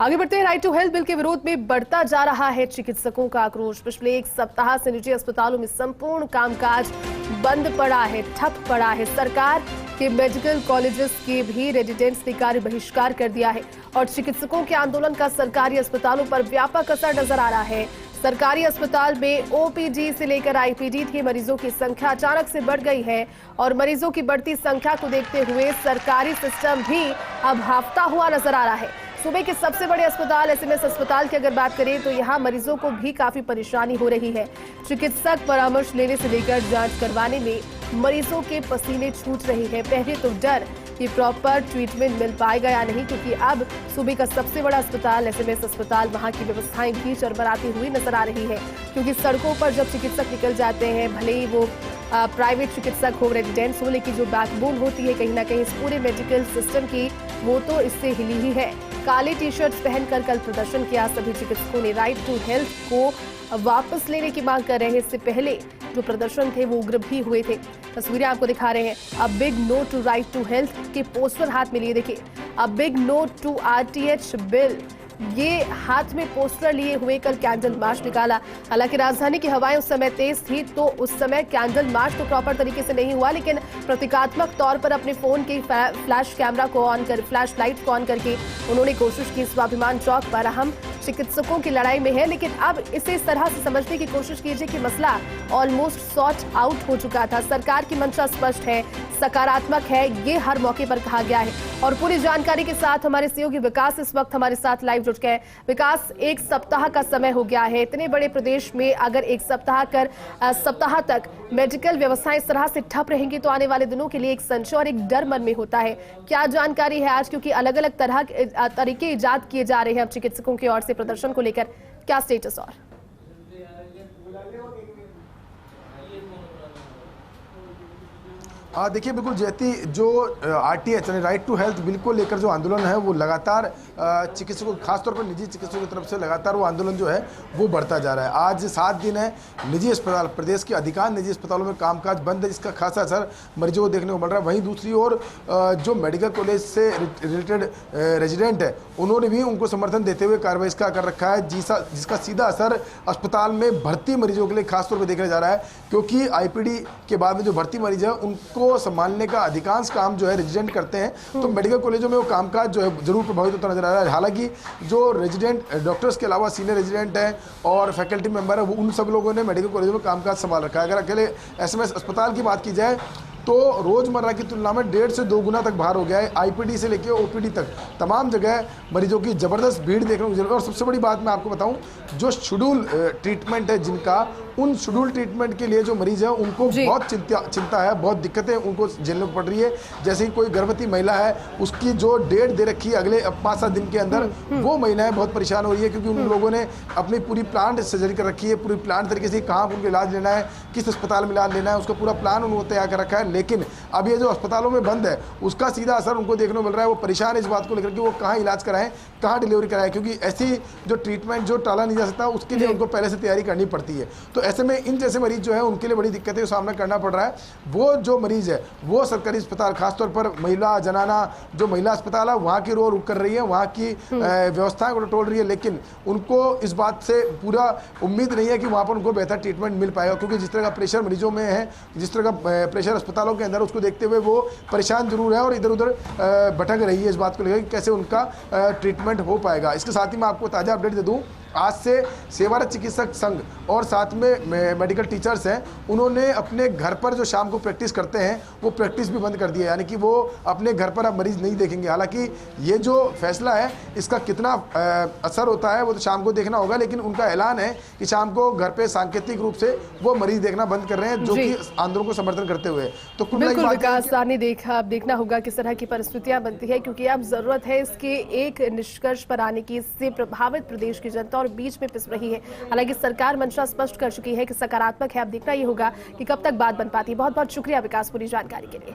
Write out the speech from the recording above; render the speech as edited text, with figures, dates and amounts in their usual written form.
आगे बढ़ते हैं। राइट टू हेल्थ बिल के विरोध में बढ़ता जा रहा है चिकित्सकों का आक्रोश। पिछले एक सप्ताह से निजी अस्पतालों में संपूर्ण कामकाज बंद पड़ा है, ठप पड़ा है। सरकार के मेडिकल कॉलेजेस के भी रेजिडेंट्स ने कार्य बहिष्कार कर दिया है और चिकित्सकों के आंदोलन का सरकारी अस्पतालों पर व्यापक असर नजर आ रहा है। सरकारी अस्पताल में ओपीडी से लेकर आईपीडी के मरीजों की संख्या अचानक से बढ़ गई है और मरीजों की बढ़ती संख्या को देखते हुए सरकारी सिस्टम भी अब हाफता हुआ नजर आ रहा है। सूबे के सबसे बड़े अस्पताल एसएमएस अस्पताल की अगर बात करें तो यहां मरीजों को भी काफी परेशानी हो रही है। चिकित्सक परामर्श लेने से लेकर जांच करवाने में मरीजों के पसीने छूट रही है। पहले तो डर कि प्रॉपर ट्रीटमेंट मिल पाएगा या नहीं, क्योंकि अब सूबे का सबसे बड़ा अस्पताल एसएमएस अस्पताल, वहां की व्यवस्थाएं भी चरमराती हुई नजर आ रही है। क्योंकि सड़कों पर जब चिकित्सक निकल जाते हैं, भले ही वो प्राइवेट चिकित्सक हो, रेजिडेंट्स हो, लेकिन जो बैकबोन होती है कहीं ना कहीं इस पूरे मेडिकल सिस्टम की, वो तो इससे हिली ही है। काले टी शर्ट्स पहनकर कल प्रदर्शन किया। सभी चिकित्सकों ने राइट टू हेल्थ को वापस लेने की मांग कर रहे हैं। इससे पहले जो प्रदर्शन थे वो उग्र भी हुए थे। तस्वीरें आपको दिखा रहे हैं। A big no to right to health के पोस्टर हाथ में लिए, देखिए, a big no to RTH bill, ये हाथ में पोस्टर लिए हुए कल कैंडल मार्च निकाला। हालांकि राजधानी की हवाएं उस समय तेज थी, तो उस समय कैंडल मार्च तो प्रॉपर तरीके से नहीं हुआ, लेकिन प्रतीकात्मक तौर पर अपने फोन के फ्लैश कैमरा को ऑन कर, फ्लैश लाइट को ऑन करके उन्होंने कोशिश की। स्वाभिमान चौक पर हम चिकित्सकों की लड़ाई में है, लेकिन अब इसे इस तरह से समझने की कोशिश कीजिए कि मसला ऑलमोस्ट सॉर्ट आउट हो चुका था। सरकार की मंशा स्पष्ट है, सकारात्मक है, ये हर मौके पर कहा गया है। और पूरी जानकारी के साथ हमारे सहयोगी विकास इस वक्त हमारे साथ लाइव जुट गए। विकास, एक सप्ताह का समय हो गया है। इतने बड़े प्रदेश में अगर एक सप्ताह तक मेडिकल व्यवस्थाएं इस तरह से ठप रहेंगी तो आने वाले दिनों के लिए एक संशय और एक डर मन में होता है। क्या जानकारी है आज, क्योंकि अलग अलग तरह तरीके इजाद किए जा रहे हैं अब चिकित्सकों की ओर से प्रदर्शन को लेकर, क्या स्टेटस? और देखिए, बिल्कुल जैती जो आरटीएच यानी राइट टू हेल्थ बिल को लेकर जो आंदोलन है वो लगातार चिकित्सकों, खासतौर पर निजी चिकित्सकों की तरफ से लगातार वो आंदोलन जो है वो बढ़ता जा रहा है। आज 7 दिन है निजी अस्पताल, प्रदेश के अधिकांश निजी अस्पतालों में कामकाज बंद है, जिसका खासा असर मरीजों को देखने को मिल रहा है। वहीं दूसरी ओर जो मेडिकल कॉलेज से रिलेटेड रेजिडेंट है, उन्होंने भी उनको समर्थन देते हुए कार्रवाई कर रखा है, जिसका सीधा असर अस्पताल में भर्ती मरीजों के लिए खासतौर पर देखा जा रहा है। क्योंकि आईपीडी के बाद में जो भर्ती मरीज है उनको संभालने का अधिकांश काम जो है रेजिडेंट करते हैं, तो मेडिकल कॉलेजों में वो कामकाज जो है जरूर प्रभावित होता नजर आ रहा है। हालांकि जो रेजिडेंट डॉक्टर्स के अलावा सीनियर रेजिडेंट हैं और फैकल्टी मेंबर है, वो उन सब लोगों ने मेडिकल कॉलेजों में कामकाज संभाल रखा है। अगर अकेले एसएमएस अस्पताल की बात की जाए तो रोजमर्रा की तुलना में 1.5 से 2 गुना तक बाहर हो गया है। आईपीडी से लेकर ओपीडी तक तमाम जगह मरीजों की जबरदस्त भीड़ देखने को मिल रही है। और सबसे बड़ी बात मैं आपको बताऊं, जो शेड्यूल ट्रीटमेंट है जिनका, उन शेड्यूल ट्रीटमेंट के लिए जो मरीज है उनको बहुत चिंता है, बहुत दिक्कतें उनको झेलने को पड़ रही है। जैसे ही कोई गर्भवती महिला है, उसकी जो डेट दे रखी है अगले 5-7 दिन के अंदर, वो महिलाएं बहुत परेशान हो रही है, क्योंकि उन लोगों ने अपनी पूरी प्लान सर्जरी कर रखी है, पूरी प्लान तरीके से कहाँ उनको इलाज लेना है, किस अस्पताल में इलाज लेना है, उसका पूरा प्लान उन्होंने तैयार कर रखा है। लेकिन अब ये जो अस्पतालों में बंद है, उसका सीधा असर उनको देखने को मिल रहा है। वो परेशान है इस बात को लेकर कि वो कहाँ इलाज कराएं, कहाँ डिलीवरी कराएं, क्योंकि ऐसी जो ट्रीटमेंट जो टाला नहीं जा सकता, उसके लिए उनको पहले से तैयारी करनी पड़ती है। तो ऐसे में इन जैसे मरीज जो है उनके लिए बड़ी दिक्कतें का सामना करना पड़ रहा है। वो जो मरीज है वो सरकारी अस्पताल, खासतौर पर महिला जनाना जो महिला अस्पताल है, वहाँ की रोक कर रही है, वहाँ की व्यवस्थाएं को टटोल रही है, लेकिन उनको इस बात से पूरा उम्मीद नहीं है कि वहाँ पर उनको बेहतर ट्रीटमेंट मिल पाएगा। क्योंकि जिस तरह का प्रेशर मरीजों में है, जिस तरह का प्रेशर अस्पतालों के अंदर, उसको देखते हुए वो परेशान जरूर है और इधर उधर भटक रही है इस बात को लेकर कि कैसे उनका ट्रीटमेंट हो पाएगा। इसके साथ ही मैं आपको ताज़ा अपडेट दे दूं, आज से सेवारत चिकित्सक संघ और साथ में मेडिकल टीचर्स हैं, उन्होंने अपने घर पर जो शाम को प्रैक्टिस करते हैं वो प्रैक्टिस भी बंद कर दिया है, यानी कि वो अपने घर पर अब मरीज नहीं देखेंगे। हालांकि ये जो फैसला है इसका कितना असर होता है वो तो शाम को देखना होगा, लेकिन उनका ऐलान है कि शाम को घर पे सांकेतिक रूप से वो मरीज देखना बंद कर रहे हैं, जो कि आंदोलन को समर्थन करते हुए। तो बिल्कुल विकास ने देखा, अब देखना होगा किस तरह की परिस्थितियां बनती है, क्योंकि अब जरूरत है इसके एक निष्कर्ष पर आने की। इससे प्रभावित प्रदेश की जनता और बीच में पिस रही है। हालांकि सरकार मंशा स्पष्ट कर चुकी है कि सकारात्मक है। अब देखना ये होगा कि कब तक बात बन पाती है। बहुत बहुत शुक्रिया विकास पूरी जानकारी के लिए।